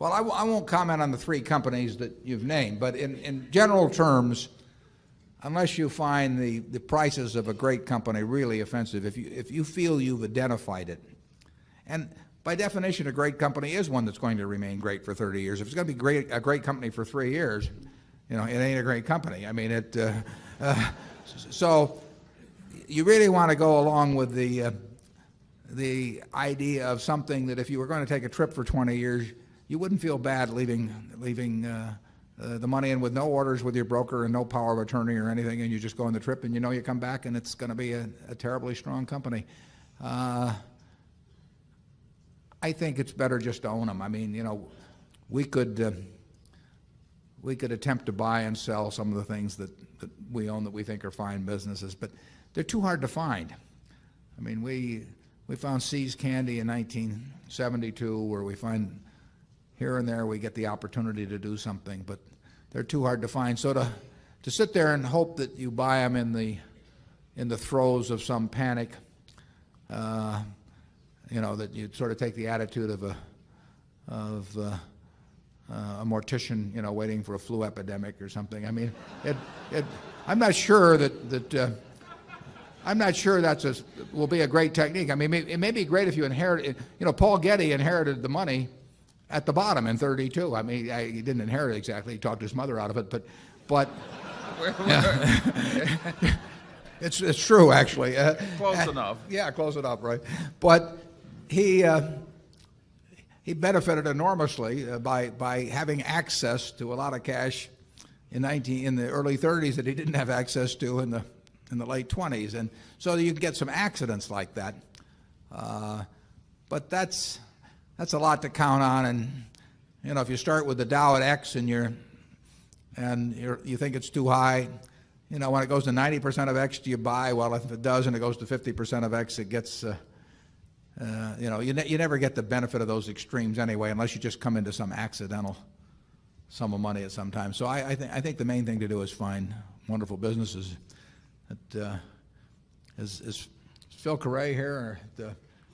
Well, I won't comment on the three companies that you've named, but in general terms, unless you find the prices of a great company really offensive, if you feel you've identified it, and by definition, a great company is one that's going to remain great for 30 years. If it's going to be a great company for 3 years, it ain't a great company. I mean, so you really want to go along with the idea of something that if you were going to take a trip for 20 years, you wouldn't feel bad leaving the money in with no orders with your broker and no power of attorney or anything, and you just go on the trip and you come back and it's going to be a terribly strong company. I think it's better just to own them. I mean, we could attempt to buy and sell some of the things that we own that we think are fine businesses, but they're too hard to find. I mean, we found See's Candy in 1972, where we find here and there we get the opportunity to do something, but they're too hard to find. So to sit there and hope that you buy them in the throes of some panic, that you sort of take the attitude of a mortician, waiting for a flu epidemic or something. I mean, I'm not sure that I'm not sure will be a great technique. I mean, it may be great if you inherit it. Paul Getty inherited the money at the bottom in 32. I mean, he didn't inherit it exactly. He talked his mother out of it, but yeah. It's true, actually. Close enough. Yeah, close enough, right? But he benefited enormously by having access to a lot of cash in the early 30s that he didn't have access to in the late 20s, and so you can get some accidents like that. But that's a lot to count on, and if you start with the Dow at X and you think it's too high, when it goes to 90% of X, do you buy? Well, if it does and it goes to 50% of X, it gets you never get the benefit of those extremes anyway, unless you just come into some accidental sum of money at some time. So I think the main thing to do is find wonderful businesses. Is Phil Carre here?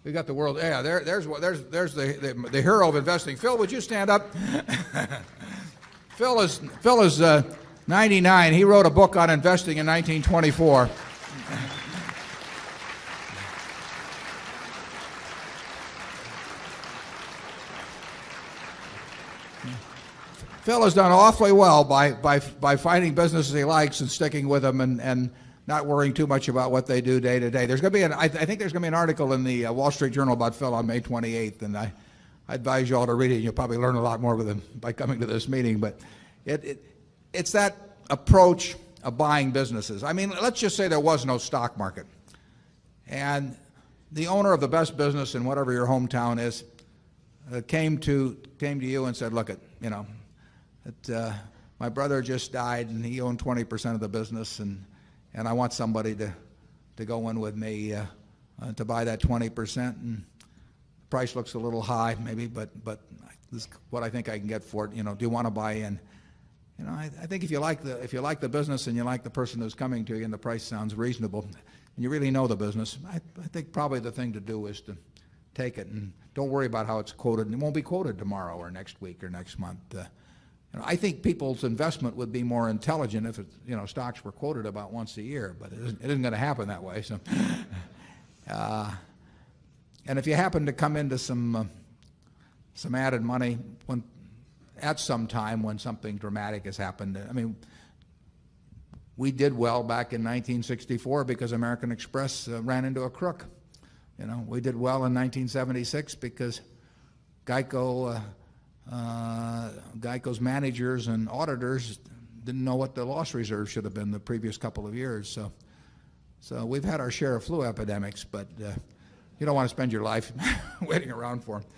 We got the world. Yeah, there's the hero of investing. Phil, would you stand up? Phil is 99. He wrote a book on investing in 1924. Phil has done awfully well by finding businesses he likes and sticking with them and not worrying too much about what they do day to day. There's going to be I think there's going to be an article in the Wall Street Journal about Phil on May 28th, and I advise you all to read it. You'll probably learn a lot more with him by coming to this meeting. But it's that approach of buying businesses. I mean, let's just say there was no stock market, and the owner of the best business in whatever your hometown is came to you and said, "Look, my brother just died, and he owned 20% of the business, and I want somebody to go in with me to buy that 20%. And the price looks a little high, maybe, but this is what I think I can get for it. Do you want to buy in?" I think if you like the business and you like the person who's coming to you, and the price sounds reasonable, and you really know the business, I think probably the thing to do is to take it and don't worry about how it's quoted. It won't be quoted tomorrow or next week or next month. I think people's investment would be more intelligent if stocks were quoted about once a year, but it isn't going to happen that way. So, and if you happen to come into some added money at some time when something dramatic has happened, I mean, we did well back in 1964 because American Express ran into a crook. We did well in 1976 because Geico's managers and auditors didn't know what the loss reserve should have been the previous couple of years. So we've had our share of flu epidemics, but you don't want to spend your life waiting around for them.